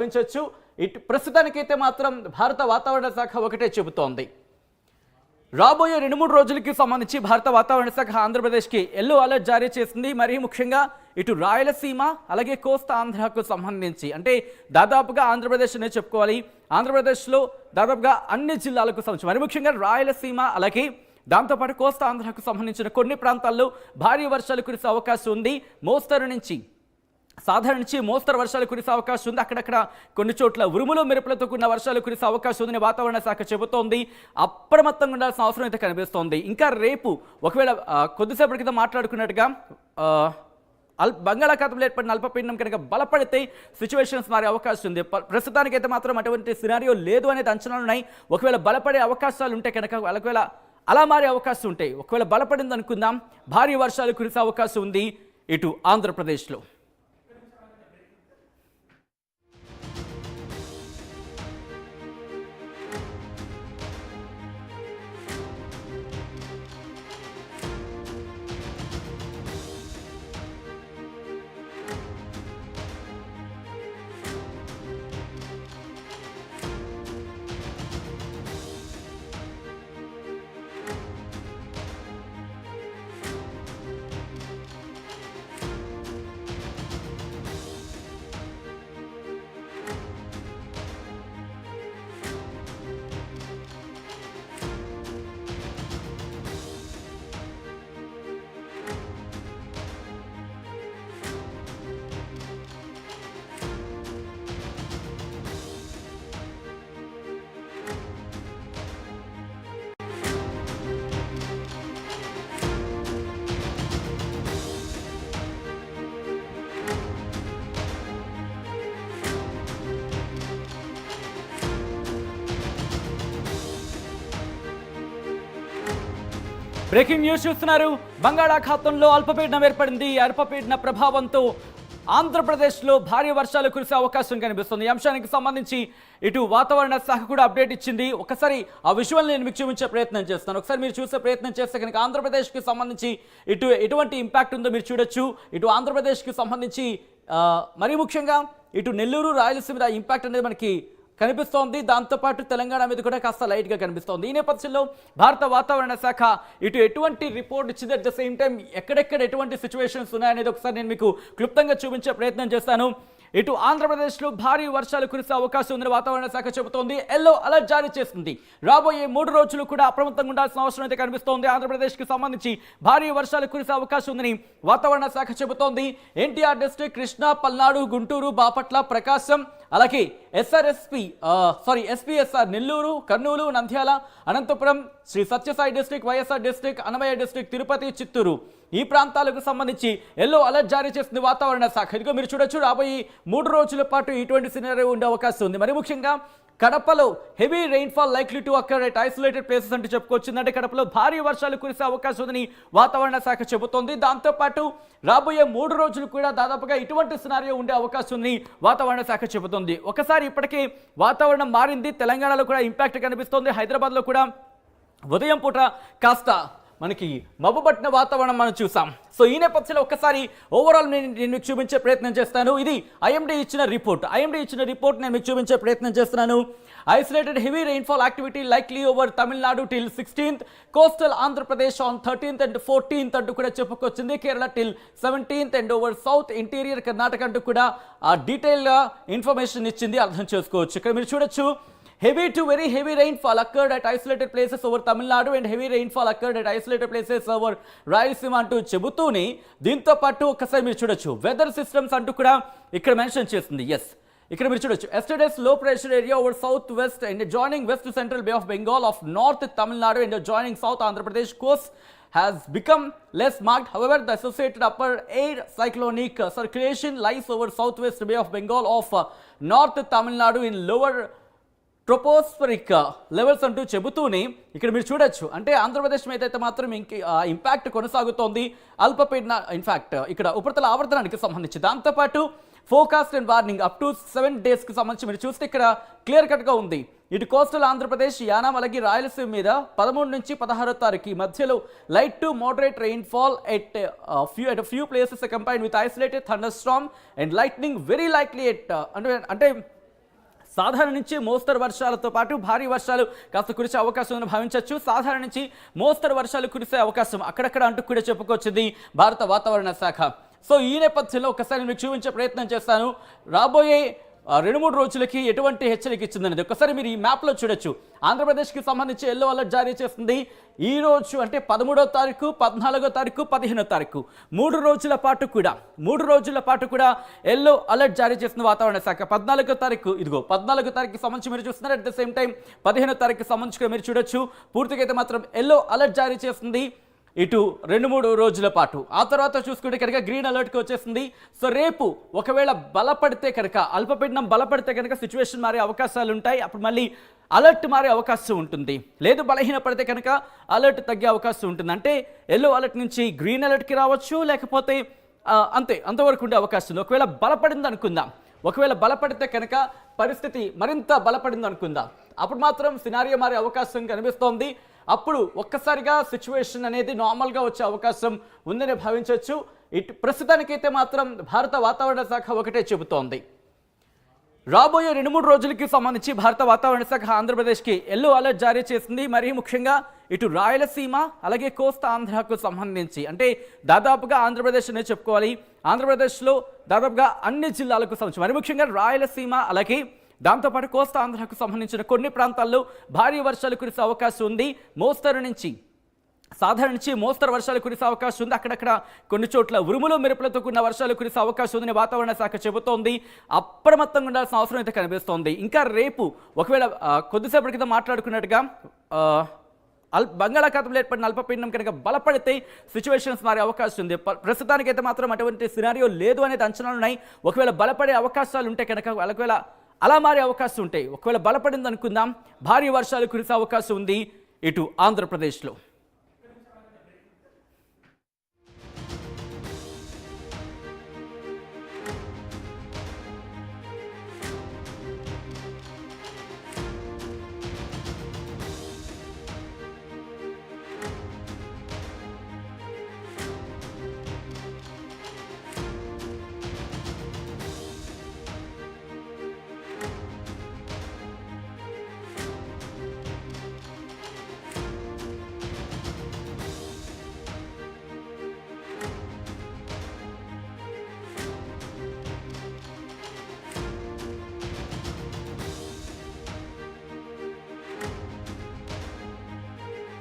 భావించవచ్చు. ఇటు ప్రస్తుతానికైతే మాత్రం భారత వాతావరణ శాఖ ఒకటే చెబుతోంది. రాబోయే 2-3 రోజులకి సంబంధించి భారత వాతావరణ శాఖ ఆంధ్రప్రదేశ్కి ఎల్లో అలర్ట్ జారీ చేసింది. మరీ ముఖ్యంగా ఇటు రాయలసీమ అలాగే కోస్తా ఆంధ్రకు సంబంధించి అంటే దాదాపుగా ఆంధ్రప్రదేశ్ అనే చెప్పుకోవాలి. ఆంధ్రప్రదేశ్లో దాదాపుగా అన్ని జిల్లాలకు సంబంధించి మరీ ముఖ్యంగా రాయలసీమ అలాగే దాంతోపాటు కోస్తా ఆంధ్రకు సంబంధించిన కొన్ని ప్రాంతాల్లో భారీ వర్షాలు కురిసే అవకాశం ఉంది. మోస్తరు నుంచి సాధారణ నుంచి మోస్తరు వర్షాలు కురిసే అవకాశం ఉంది. అక్కడక్కడ కొన్ని చోట్ల ఉరుములు మెరుపులతో కూడిన వర్షాలు కురిసే అవకాశం ఉందని వాతావరణ శాఖ చెబుతోంది. అప్రమత్తంగా ఉండాల్సిన అవసరం అయితే కనిపిస్తోంది. ఇంకా రేపు ఒకవేళ కొద్దిసేపటి క్రితం మాట్లాడుకున్నట్టుగా బంగాళాఖాతంలో ఏర్పడిన అల్పపీడనం కనుక బలపడితే సిచ్యువేషన్స్ మారే అవకాశం ఉంది. ప్రస్తుతానికైతే మాత్రం అటువంటి సినారియో లేదు అనేది అంచనాలు ఉన్నాయి. ఒకవేళ బలపడే అవకాశాలు ఉంటే కనుక ఒకవేళ అలా మారే అవకాశం ఉంటాయి. ఒకవేళ బలపడింది అనుకుందాం, భారీ వర్షాలు కురిసే అవకాశం ఉంది ఇటు ఆంధ్రప్రదేశ్లో. బ్రేకింగ్ న్యూస్ చూస్తున్నారు. బంగాళాఖాతంలో అల్పపీడనం ఏర్పడింది. అల్పపీడన ప్రభావంతో ఆంధ్రప్రదేశ్లో భారీ వర్షాలు కురిసే అవకాశం కనిపిస్తుంది. ఈ అంశానికి సంబంధించి ఇటు వాతావరణ శాఖ కూడా అప్డేట్ ఇచ్చింది. ఒకసారి ఆ విజువల్ నేను మీకు చూపించే ప్రయత్నం చేస్తాను. ఒకసారి మీరు చూసే ప్రయత్నం చేస్తే కనుక ఆంధ్రప్రదేశ్కి సంబంధించి ఎటువంటి ఇంపాక్ట్ ఉందో మీరు చూడొచ్చు. ఇటు ఆంధ్రప్రదేశ్కి సంబంధించి మరీ ముఖ్యంగా ఇటు నెల్లూరు రాయలసీమ మీద ఇంపాక్ట్ అనేది మనకి కనిపిస్తోంది. దాంతోపాటు తెలంగాణ మీద కూడా కాస్త లైట్గా కనిపిస్తోంది. ఈ నేపథ్యంలో భారత వాతావరణ శాఖ ఎటువంటి రిపోర్ట్ ఇచ్చింది, అట్ ద సేమ్ టైం ఎక్కడెక్కడ ఎటువంటి సిచ్యువేషన్స్ ఉన్నాయనేది ఒకసారి నేను మీకు క్లుప్తంగా చూపించే ప్రయత్నం చేస్తాను. ఆంధ్రప్రదేశ్లో భారీ వర్షాలు కురిసే అవకాశం ఉందని వాతావరణ శాఖ చెబుతోంది. ఎల్లో అలర్ట్ జారీ చేస్తుంది. రాబోయే 3 రోజులు కూడా అప్రమత్తంగా ఉండాల్సిన అవసరం అయితే కనిపిస్తోంది. ఆంధ్రప్రదేశ్కి సంబంధించి భారీ వర్షాలు కురిసే అవకాశం ఉందని వాతావరణ శాఖ చెబుతోంది. ఎన్టీఆర్ డిస్ట్రిక్ట్, కృష్ణా, పల్నాడు, గుంటూరు, బాపట్ల, ప్రకాశం అలాగే SPSR Nellore, Kurnool, Nandyal, Anantapur, Sri Sathya Sai district, YSR district, Annamayya district, Tirupati, Chittoor ఈ ప్రాంతాలకు సంబంధించి ఎల్లో అలర్ట్ జారీ చేస్తుంది వాతావరణ శాఖ. ఇదిగో మీరు చూడొచ్చు, రాబోయే 3 రోజుల పాటు ఇటువంటి సినారియో ఉండే అవకాశం ఉంది. మరి ముఖ్యంగా కడపలో heavy rainfall likely to occur at isolated places అంటూ చెప్పుకొచ్చిందంటే కడపలో భారీ వర్షాలు కురిసే అవకాశం ఉందని వాతావరణ శాఖ చెబుతోంది. దాంతోపాటు రాబోయే 3 రోజులు కూడా దాదాపుగా ఇటువంటి సినారియో ఉండే అవకాశం ఉందని వాతావరణ శాఖ చెబుతోంది. ఒకసారి ఇప్పటికే వాతావరణం మారింది. తెలంగాణలో కూడా ఇంపాక్ట్ కనిపిస్తోంది. హైదరాబాద్లో కూడా ఉదయం పూట కాస్త మనకి మబ్బు పట్టిన వాతావరణం మనం చూసాం. సో ఈ నేపథ్యంలో ఒక్కసారి ఓవరాల్ నేను మీకు చూపించే ప్రయత్నం చేస్తాను. ఇది ఐఎండీ ఇచ్చిన రిపోర్ట్. నేను మీకు చూపించే ప్రయత్నం చేస్తున్నాను. Isolated heavy rainfall activity likely over Tamil Nadu till 16th, coastal Andhra Pradesh on 13th and 14th అంటూ కూడా చెప్పుకొచ్చింది. Kerala till 17th and over south interior Karnataka అంటూ కూడా డీటెయిల్గా ఇన్ఫర్మేషన్ ఇచ్చింది. అర్థం చేసుకోవచ్చు. ఇక్కడ మీరు చూడొచ్చు, heavy to very heavy rainfall occurred at isolated places over Tamil Nadu and heavy rainfall occurred at isolated places over Rayalaseema అంటూ చెబుతూనే దీంతో పాటు ఒకసారి మీరు చూడొచ్చు వెదర్ సిస్టమ్స్ అంటూ కూడా ఇక్కడ మెన్షన్ చేస్తుంది. ఇక్కడ మీరు చూడొచ్చు, yesterday's low pressure area over south west and adjoining west to central Bay of Bengal of north Tamil Nadu and adjoining south Andhra Pradesh coast has become less marked. However, the associated upper air cyclonic circulation lies over southwest Bay of Bengal of north Tamil Nadu in lower tropospheric levels అంటూ చెబుతూనే ఇక్కడ మీరు చూడొచ్చు, అంటే ఆంధ్రప్రదేశ్ మీద అయితే మాత్రం impact కొనసాగుతోంది అల్పపీడన ఇన్ఫాక్ట్ ఇక్కడ ఉపరితల ఆవర్తనానికి సంబంధించి. దాంతోపాటు forecast and warning up to 7 డేస్కి సంబంధించి మీరు చూస్తే ఇక్కడ క్లియర్ కట్గా ఉంది. ఇటు కోస్టల్ ఆంధ్రప్రదేశ్, యానాం అలాగే రాయలసీమ మీద 13 నుంచి 16 తారీఖు మధ్యలో light to moderate rainfall at few places combined with isolated thunder Storm and lightning very likely at అంటే సాధారణ నుంచి మోస్తరు వర్షాలతో పాటు భారీ వర్షాలు కాస్త కురిసే అవకాశం ఉందని భావించవచ్చు. సాధారణ నుంచి మోస్తరు వర్షాలు కురిసే అవకాశం అక్కడక్కడ అంటూ కూడా చెప్పుకొచ్చింది భారత వాతావరణ శాఖ. సో ఈ నేపథ్యంలో ఒకసారి మీకు చూపించే ప్రయత్నం చేస్తాను. రాబోయే 2-3 రోజులకి ఎటువంటి హెచ్చరిక ఇచ్చిందనేది ఒకసారి మీరు ఈ మ్యాప్లో చూడొచ్చు. ఆంధ్రప్రదేశ్కి సంబంధించి ఎల్లో అలర్ట్ జారీ చేస్తుంది. ఈ రోజు అంటే 13వ తారీఖు, 14వ తారీఖు, 15వ తారీఖు 3 రోజుల పాటు కూడా ఎల్లో అలర్ట్ జారీ చేసిన వాతావరణ శాఖ. 14వ తారీఖు ఇదిగో 14వ తారీఖు సంబంధించి మీరు చూస్తున్నారు. అట్ ద సేమ్ టైం 15వ తారీఖు సంబంధించి మీరు చూడొచ్చు. పూర్తిగా అయితే మాత్రం ఎల్లో అలర్ట్ జారీ చేస్తుంది ఇటు 2-3 రోజుల పాటు. ఆ తర్వాత చూసుకుంటే కనుక గ్రీన్ అలర్ట్కి వచ్చేసింది. సో రేపు ఒకవేళ బలపడితే కనుక అల్పపీడనం బలపడితే కనుక సిచ్యువేషన్ మారే అవకాశాలు ఉంటాయి. అప్పుడు మళ్ళీ అలర్ట్ మారే అవకాశం ఉంటుంది. లేదు బలహీన పడితే కనుక అలర్ట్ తగ్గే అవకాశం ఉంటుంది. అంటే ఎల్లో అలర్ట్ నుంచి గ్రీన్ అలర్ట్కి రావచ్చు, లేకపోతే అంతవరకు ఉండే అవకాశం ఉంది. ఒకవేళ బలపడింది అనుకుందాం, ఒకవేళ బలపడితే కనుక పరిస్థితి మరింత బలపడింది అనుకుందాం, అప్పుడు మాత్రం సినారియో మారే అవకాశం కనిపిస్తోంది. అప్పుడు ఒక్కసారిగా సిచ్యువేషన్ అనేది నార్మల్గా వచ్చే అవకాశం ఉందని భావించవచ్చు. ఇటు ప్రస్తుతానికైతే మాత్రం భారత వాతావరణ శాఖ ఒకటే చెబుతోంది. రాబోయే 2-3 రోజులకి సంబంధించి భారత వాతావరణ శాఖ ఆంధ్రప్రదేశ్కి ఎల్లో అలర్ట్ జారీ చేసింది. మరీ ముఖ్యంగా ఇటు రాయలసీమ అలాగే కోస్తా ఆంధ్రాకు సంబంధించి, అంటే దాదాపుగా ఆంధ్రప్రదేశ్ అనే చెప్పుకోవాలి. ఆంధ్రప్రదేశ్లో దాదాపుగా అన్ని జిల్లాలకు సంబంధించి మరీ ముఖ్యంగా రాయలసీమ అలాగే దాంతోపాటు కోస్తా ఆంధ్రాకు సంబంధించిన కొన్ని ప్రాంతాల్లో భారీ వర్షాలు కురిసే అవకాశం ఉంది. సాధారణ నుంచి మోస్తరు వర్షాలు కురిసే అవకాశం ఉంది. అక్కడక్కడ కొన్ని చోట్ల ఉరుములు మెరుపులతో కూడిన వర్షాలు కురిసే అవకాశం ఉందని వాతావరణ శాఖ చెబుతోంది. అప్రమత్తంగా ఉండాల్సిన అవసరం అయితే కనిపిస్తోంది. ఇంకా రేపు ఒకవేళ కొద్దిసేపటి క్రితం మాట్లాడుకున్నట్టుగా బంగాళాఖాతంలో ఏర్పడిన అల్పపీడనం కనుక బలపడితే సిచ్యువేషన్స్ మారే అవకాశం ఉంది. ప్రస్తుతానికైతే మాత్రం అటువంటి సినారియో లేదు అనేది అంచనాలు ఉన్నాయి. ఒకవేళ బలపడే అవకాశాలు ఉంటే కనుక ఒకవేళ అలా మారే అవకాశం ఉంటాయి. ఒకవేళ బలపడింది అనుకుందాం, భారీ వర్షాలు కురిసే అవకాశం ఉంది ఇటు ఆంధ్రప్రదేశ్లో.